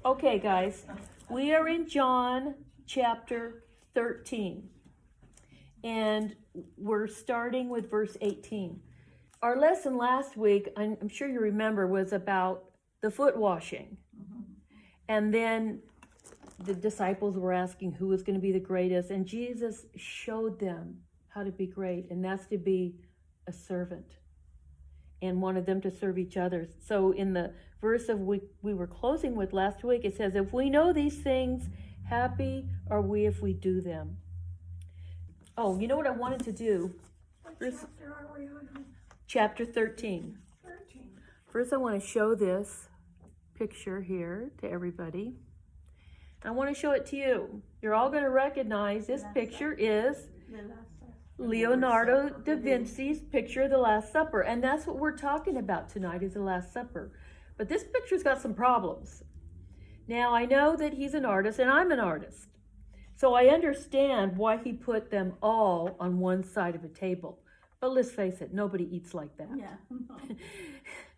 Okay, guys, we are in John chapter 13, and we're starting with verse 18. Our lesson last week, I'm sure you remember, was about the foot washing. And then the disciples were asking who was going to be the greatest, and Jesus showed them how to be great, and that's to be a servant, and wanted them to serve each other. So in the verse of we were closing with last week, it says, if we know these things, happy are we if we do them. Oh, you know what I wanted to do? Chapter are we on? Chapter 13. 13. First, I want to show this picture here to everybody. I want to show it to you. You're all going to recognize this picture is Leonardo da Vinci's picture of the Last Supper. And that's what we're talking about tonight, is the Last Supper. But this picture's got some problems. Now, I know that he's an artist, and I'm an artist. So I understand why he put them all on one side of a table. But let's face it, nobody eats like that. Yeah.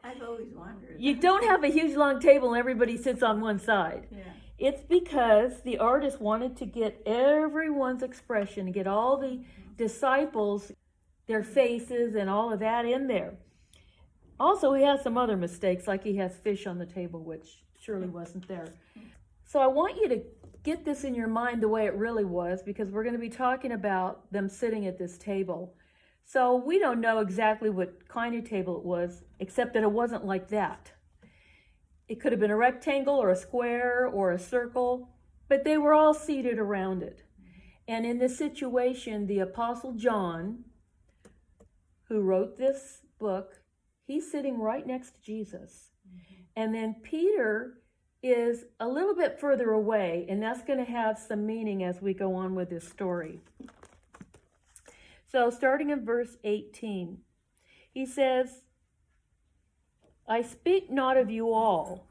I've always wondered. You don't have a huge long table and everybody sits on one side. Yeah. It's because the artist wanted to get everyone's expression, get all the disciples, their faces and all of that in there. Also, he has some other mistakes, like he has fish on the table, which surely wasn't there. So I want you to get this in your mind the way it really was, because we're going to be talking about them sitting at this table. So we don't know exactly what kind of table it was, except that it wasn't like that. It could have been a rectangle or a square or a circle, but they were all seated around it. And in this situation, the Apostle John, who wrote this book, he's sitting right next to Jesus. And then Peter is a little bit further away, and that's going to have some meaning as we go on with this story. So starting in verse 18, he says, I speak not of you all.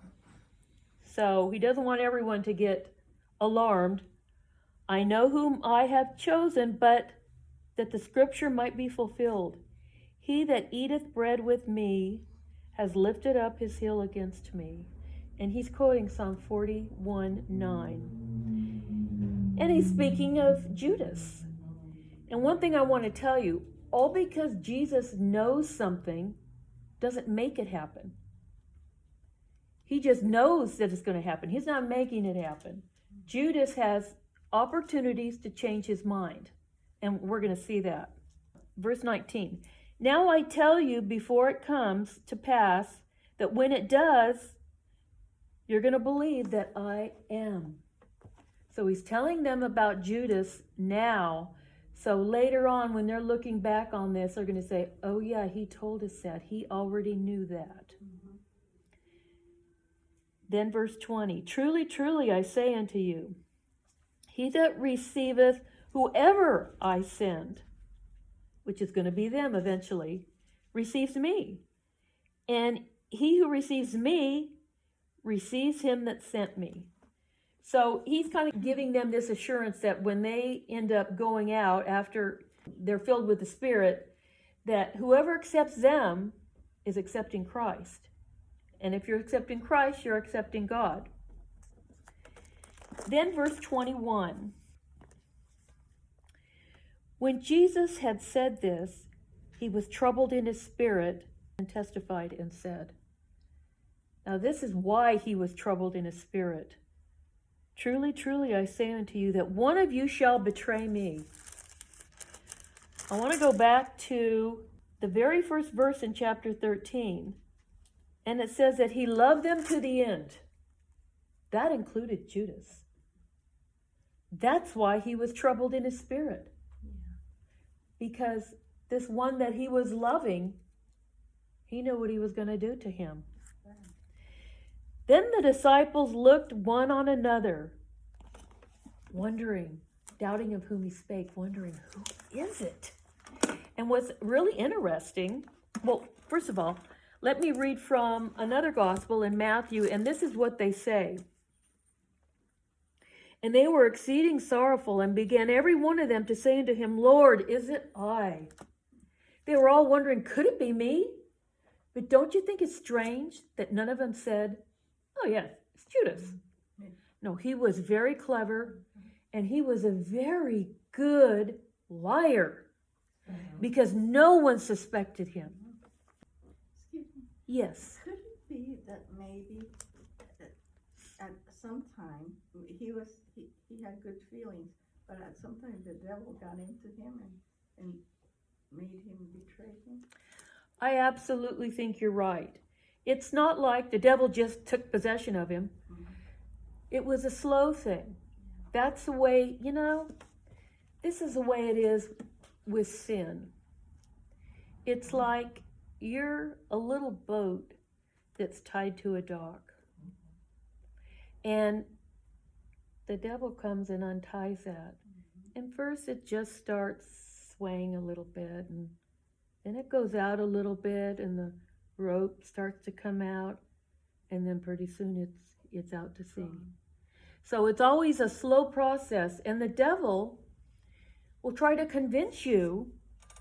So he doesn't want everyone to get alarmed. I know whom I have chosen, but that the scripture might be fulfilled. He that eateth bread with me has lifted up his heel against me. And he's quoting Psalm 41:9. And he's speaking of Judas. And one thing I want to tell you, all because Jesus knows something doesn't make it happen. He just knows that it's going to happen. He's not making it happen. Judas has opportunities to change his mind. And we're going to see that. Verse 19. Now I tell you before it comes to pass that when it does, you're going to believe that I am. So he's telling them about Judas now. So later on, when they're looking back on this, they're going to say, oh yeah, he told us that. He already knew that. Then verse 20, truly, truly, I say unto you, he that receiveth whoever I send, which is going to be them eventually, receives me. And he who receives me receives him that sent me. So he's kind of giving them this assurance that when they end up going out after they're filled with the Spirit, that whoever accepts them is accepting Christ. And if you're accepting Christ, you're accepting God. Then verse 21. When Jesus had said this, he was troubled in his spirit and testified and said. Now this is why he was troubled in his spirit. Truly, truly, I say unto you that one of you shall betray me. I want to go back to the very first verse in chapter 13. And it says that he loved them to the end. That included Judas. That's why he was troubled in his spirit. Because this one that he was loving, he knew what he was going to do to him. Then the disciples looked one on another, wondering, doubting of whom he spake, wondering, who is it? And what's really interesting, well, first of all, let me read from another gospel in Matthew, and this is what they say. And they were exceeding sorrowful, and began every one of them to say unto him, Lord, is it I? They were all wondering, could it be me? But don't you think it's strange that none of them said, oh yes, it's Judas. No, he was very clever, and he was a very good liar because no one suspected him. Excuse me. Yes. Could it be that maybe at some time he had good feelings, but at some time the devil got into him and made him betray him? I absolutely think you're right. It's not like the devil just took possession of him. It was a slow thing. That's the way, this is the way it is with sin. It's like you're a little boat that's tied to a dock. And the devil comes and unties that. And first it just starts swaying a little bit, and then it goes out a little bit, and the rope starts to come out, and then pretty soon it's out to sea. So it's always a slow process, and the devil will try to convince you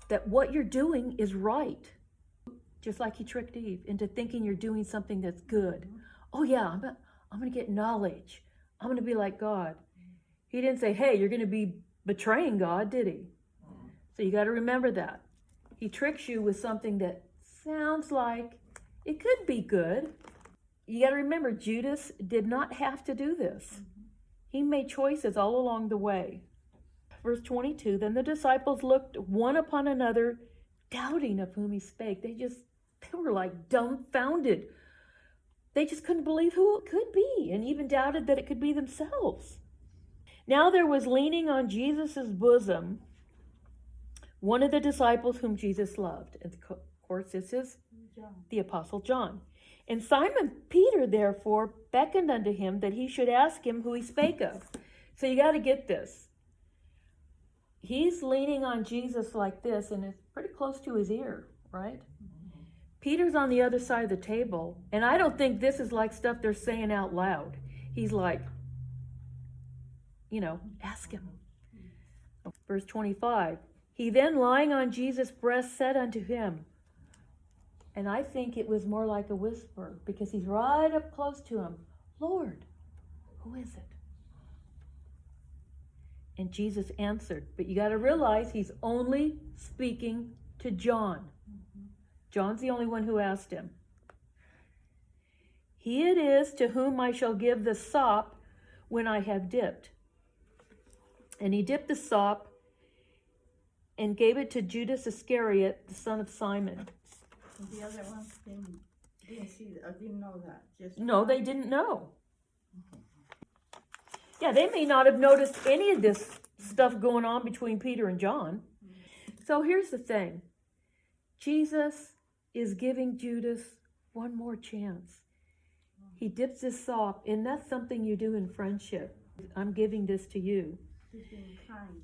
that what you're doing is right. Just like he tricked Eve into thinking you're doing something that's good. Oh yeah, I'm going to get knowledge. I'm going to be like God. He didn't say, hey, you're going to be betraying God, did he? So you got to remember that. He tricks you with something that sounds like it could be good. You got to remember, Judas did not have to do this. He made choices all along the way. Verse 22, then the disciples looked one upon another, doubting of whom he spake. They were like dumbfounded. They just couldn't believe who it could be, and even doubted that it could be themselves. Now there was leaning on Jesus' bosom one of the disciples whom Jesus loved. And of course, this is the Apostle John. And Simon Peter, therefore, beckoned unto him that he should ask him who he spake of. So you got to get this. He's leaning on Jesus like this, and it's pretty close to his ear, right? Peter's on the other side of the table, and I don't think this is like stuff they're saying out loud. He's like, ask him. Verse 25, he then lying on Jesus' breast said unto him, and I think it was more like a whisper because he's right up close to him, Lord, who is it? And Jesus answered, but you got to realize he's only speaking to John. John's the only one who asked him. He it is to whom I shall give the sop when I have dipped. And he dipped the sop and gave it to Judas Iscariot, the son of Simon. The other ones didn't see or didn't know that. No, they didn't know. Yeah, they may not have noticed any of this stuff going on between Peter and John. So here's the thing. Jesus is giving Judas one more chance. He dips his sop, and that's something you do in friendship. I'm giving this to you. He's being kind.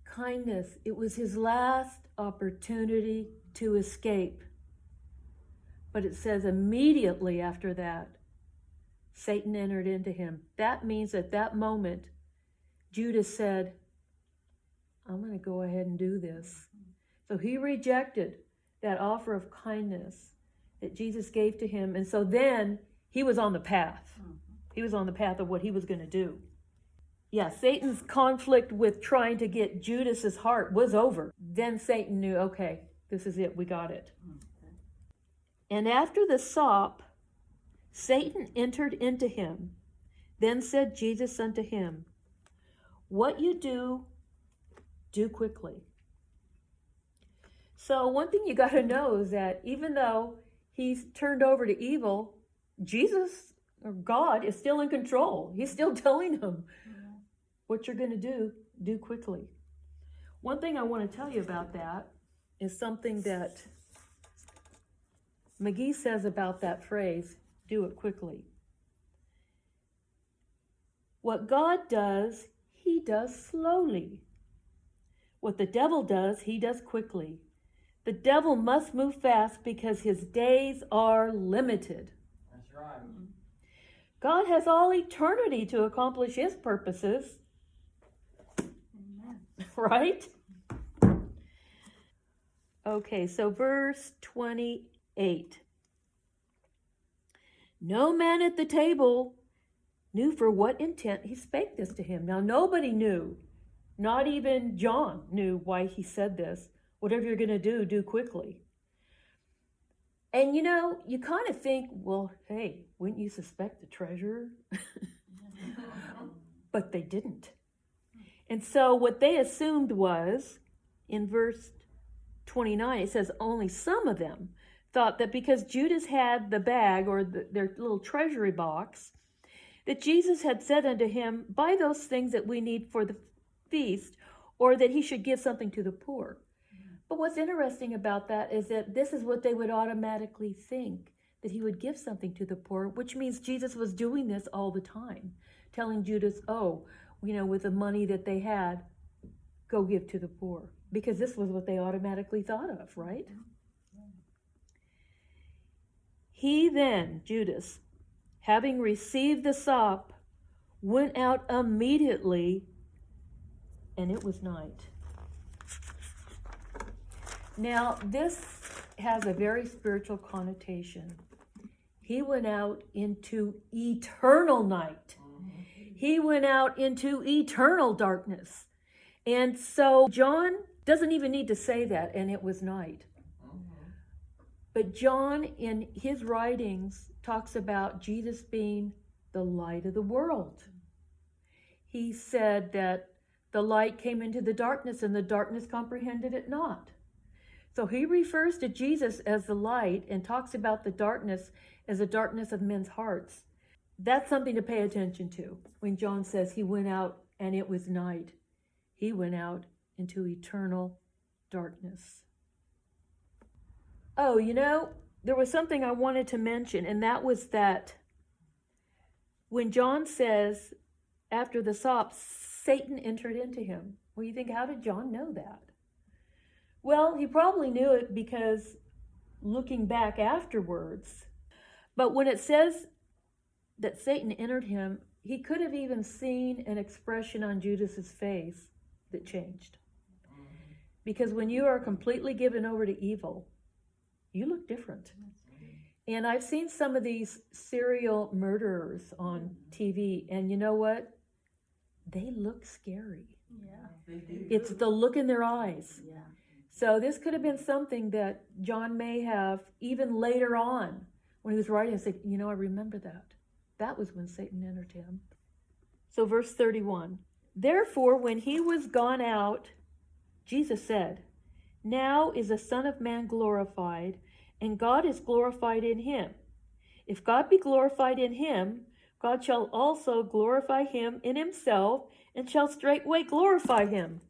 Kindness. It was his last opportunity to escape. But it says immediately after that, Satan entered into him. That means at that moment, Judas said, I'm going to go ahead and do this. So he rejected that offer of kindness that Jesus gave to him. And so then he was on the path. He was on the path of what he was going to do. Yeah, Satan's conflict with trying to get Judas's heart was over. Then Satan knew, okay, this is it. We got it. And after the sop, Satan entered into him. Then said Jesus unto him, what you do, do quickly. So one thing you got to know is that even though he's turned over to evil, Jesus or God is still in control. He's still telling him what you're going to do quickly. One thing I want to tell you about that is something that McGee says about that phrase, do it quickly. What God does, he does slowly. What the devil does, he does quickly. The devil must move fast because his days are limited. That's right. God has all eternity to accomplish his purposes. Amen. Right? Okay, so verse 28. No man at the table knew for what intent he spake this to him. Now nobody knew, not even John knew why he said this. Whatever you're going to do quickly. And you know, you kind of think, well, hey, wouldn't you suspect the treasurer? But they didn't. And so what they assumed was, in verse 29, it says, only some of them thought that because Judas had the bag or their little treasury box, that Jesus had said unto him, buy those things that we need for the feast, or that he should give something to the poor. But what's interesting about that is that this is what they would automatically think, that he would give something to the poor, which means Jesus was doing this all the time, telling Judas, oh, you know, with the money that they had, go give to the poor. Because this was what they automatically thought of, right? He then, Judas, having received the sop, went out immediately, and it was night. Now, this has a very spiritual connotation. He went out into eternal night. He went out into eternal darkness. And so John doesn't even need to say that, and it was night. But John, in his writings, talks about Jesus being the light of the world. He said that the light came into the darkness, and the darkness comprehended it not. So he refers to Jesus as the light and talks about the darkness as the darkness of men's hearts. That's something to pay attention to. When John says he went out and it was night, he went out into eternal darkness. Oh, you know, there was something I wanted to mention, and that was that when John says, after the sop, Satan entered into him. Well, you think, how did John know that? Well, he probably knew it because looking back afterwards. But when it says that Satan entered him, he could have even seen an expression on Judas's face that changed. Because when you are completely given over to evil, you look different. And I've seen some of these serial murderers on TV, and you know what? They look scary. Yeah. They do. It's the look in their eyes. Yeah. So this could have been something that John may have, even later on, when he was writing, said, you know, I remember that. That was when Satan entered him. So verse 31, therefore, when he was gone out, Jesus said, now is the Son of Man glorified, and God is glorified in him. If God be glorified in him, God shall also glorify him in himself, and shall straightway glorify him.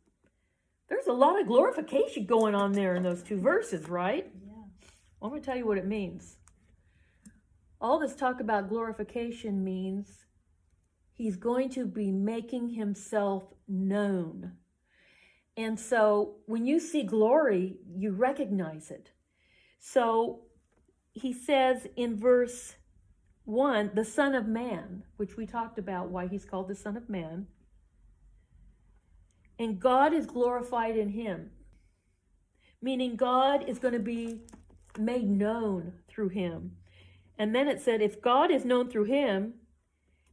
There's a lot of glorification going on there in those two verses, right? Yeah. I'm going to tell you what it means. All this talk about glorification means he's going to be making himself known. And so when you see glory, you recognize it. So he says in verse 1, the Son of Man, which we talked about why he's called the Son of Man. And God is glorified in him, meaning God is going to be made known through him. And then it said, if God is known through him,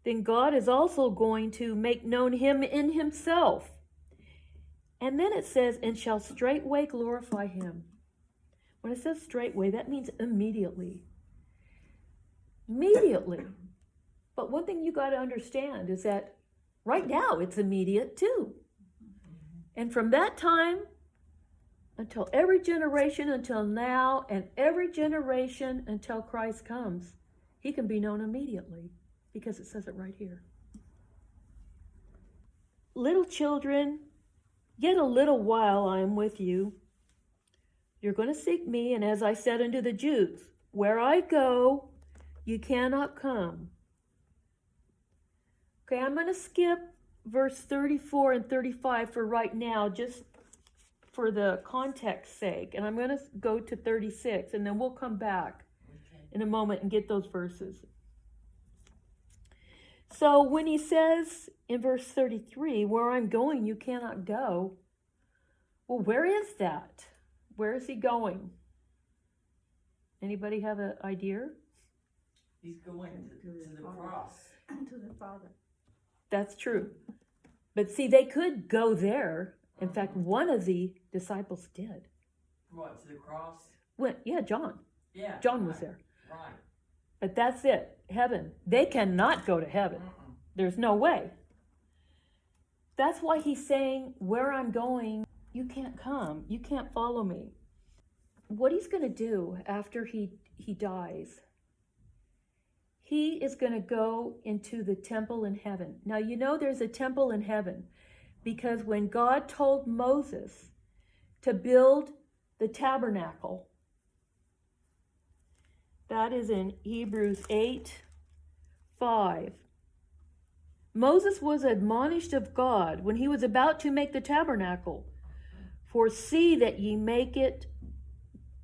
then God is also going to make known him in himself. And then it says, and shall straightway glorify him. When it says straightway, that means immediately. Immediately. But one thing you got to understand is that right now it's immediate too. And from that time until every generation until now, and every generation until Christ comes, he can be known immediately, because it says it right here. Little children, yet a little while I am with you. You're going to seek me, and as I said unto the Jews, where I go, you cannot come. Okay, I'm going to skip verse 34 and 35 for right now, just for the context's sake. And I'm going to go to 36, and then we'll come back in a moment and get those verses. So when he says in verse 33, where I'm going, you cannot go. Well, where is that? Where is he going? Anybody have an idea? He's going to the cross. to the Father. That's true. But see, they could go there. In fact, one of the disciples did. What, to the cross? Yeah, John. Yeah. John was there. Right. But that's it. Heaven. They cannot go to heaven. There's no way. That's why he's saying, where I'm going, you can't come. You can't follow me. What he's going to do after he dies, he is going to go into the temple in heaven. Now, you know there's a temple in heaven because when God told Moses to build the tabernacle, that is in Hebrews 8:5. Moses was admonished of God when he was about to make the tabernacle. For see that ye make it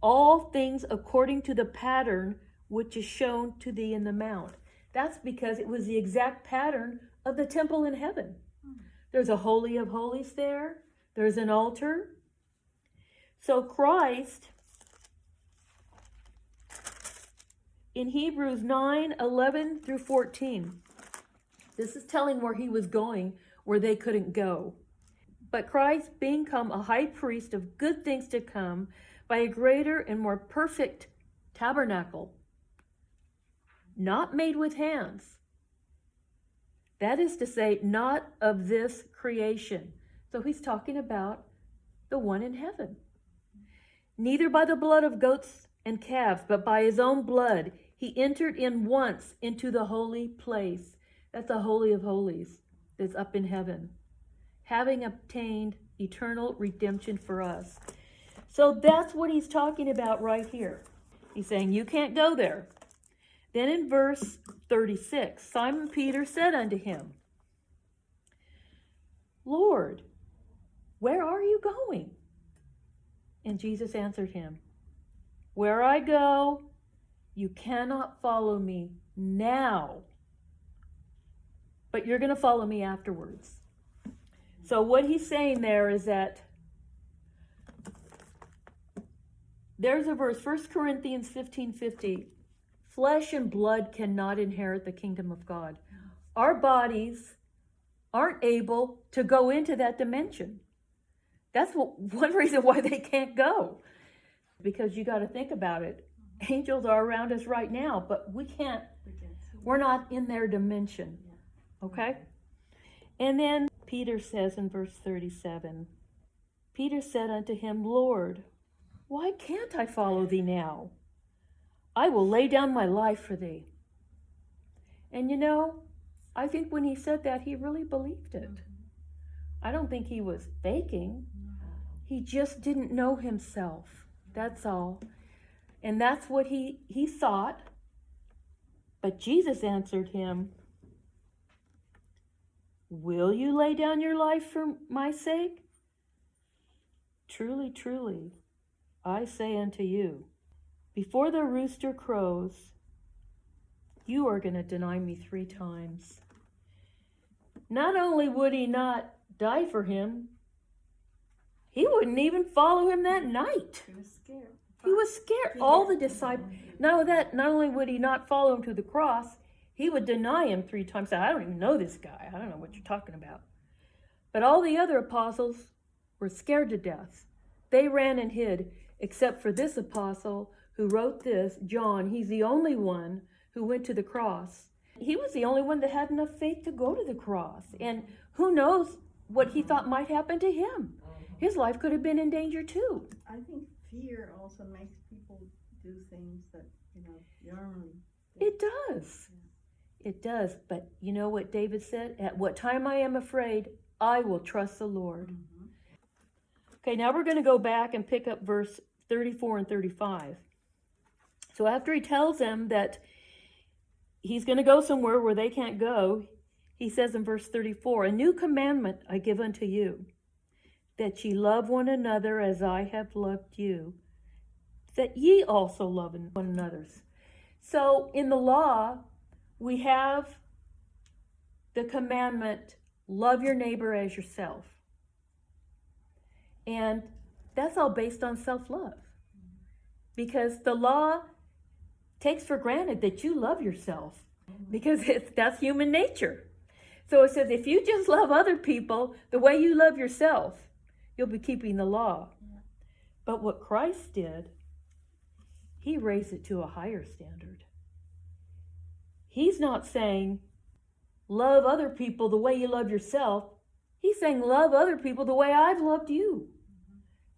all things according to the pattern which is shown to thee in the mount. That's because it was the exact pattern of the temple in heaven. There's a holy of holies there. There's an altar. So Christ, in Hebrews 9:11 through 14, this is telling where he was going, where they couldn't go. But Christ, being come a high priest of good things to come, by a greater and more perfect tabernacle, not made with hands. That is to say, not of this creation. So he's talking about the one in heaven. Neither by the blood of goats and calves, but by his own blood, he entered in once into the holy place. That's the Holy of Holies that's up in heaven, having obtained eternal redemption for us. So that's what he's talking about right here. He's saying, you can't go there. Then in verse 36, Simon Peter said unto him, Lord, where are you going? And Jesus answered him, where I go, you cannot follow me now, but you're going to follow me afterwards. So what he's saying there is that there's a verse, 1 Corinthians 15:50. Flesh and blood cannot inherit the kingdom of God. Our bodies aren't able to go into that dimension. That's one reason why they can't go. Because you got to think about it. Angels are around us right now, but we're not in their dimension. Okay? And then Peter says in verse 37, Peter said unto him, Lord, why can't I follow thee now? I will lay down my life for thee. And you know, I think when he said that, he really believed it. I don't think he was faking. He just didn't know himself. That's all. And that's what he thought. But Jesus answered him, will you lay down your life for my sake? Truly, truly, I say unto you, before the rooster crows, you are going to deny me 3 times. Not only would he not die for him, he wouldn't even follow him that night. He was scared. He was scared. All the disciples, not only would he not follow him to the cross, he would deny him 3 times. I don't even know this guy. I don't know what you're talking about. But all the other apostles were scared to death. They ran and hid, except for this apostle who wrote this, John. He's the only one who went to the cross. He was the only one that had enough faith to go to the cross. And who knows what he thought might happen to him. His life could have been in danger too. I think fear also makes people do things that, normally. It does. It does. But you know what David said? At what time I am afraid, I will trust the Lord. Mm-hmm. Okay, now we're going to go back and pick up verse 34 and 35. So after he tells them that he's going to go somewhere where they can't go, he says in verse 34, a new commandment I give unto you, that ye love one another as I have loved you, that ye also love one another. So in the law, we have the commandment, love your neighbor as yourself. And that's all based on self-love. Because the law takes for granted that you love yourself. because that's human nature. So it says, if you just love other people the way you love yourself, you'll be keeping the law. But what Christ did, he raised it to a higher standard. He's not saying, love other people the way you love yourself. He's saying, love other people the way I've loved you.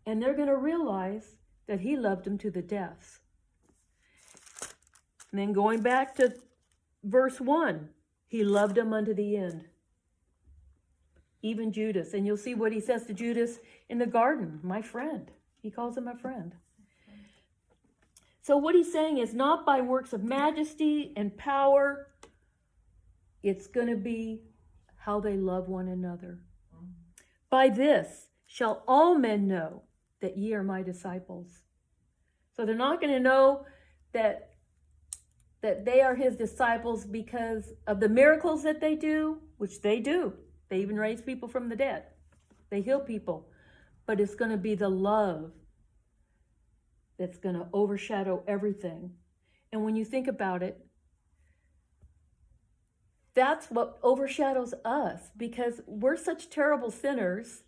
And they're going to realize that he loved them to the death. And then going back to verse 1, he loved them unto the end. Even Judas. And you'll see what he says to Judas in the garden, my friend. He calls him a friend. So what he's saying is not by works of majesty and power. It's going to be how they love one another. By this shall all men know that ye are my disciples. So they're not going to know that they are his disciples because of the miracles that they do, which they do. They even raise people from the dead. They heal people. But it's going to be the love that's going to overshadow everything. And when you think about it, that's what overshadows us, because we're such terrible sinners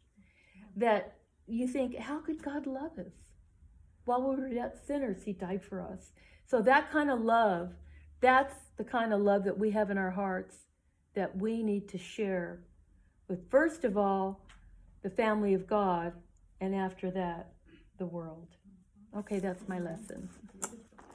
that you think, how could God love us? While we were yet sinners, he died for us. So that kind of love, that's the kind of love that we have in our hearts that we need to share with, first of all, the family of God, and after that, the world. Okay, that's my lesson.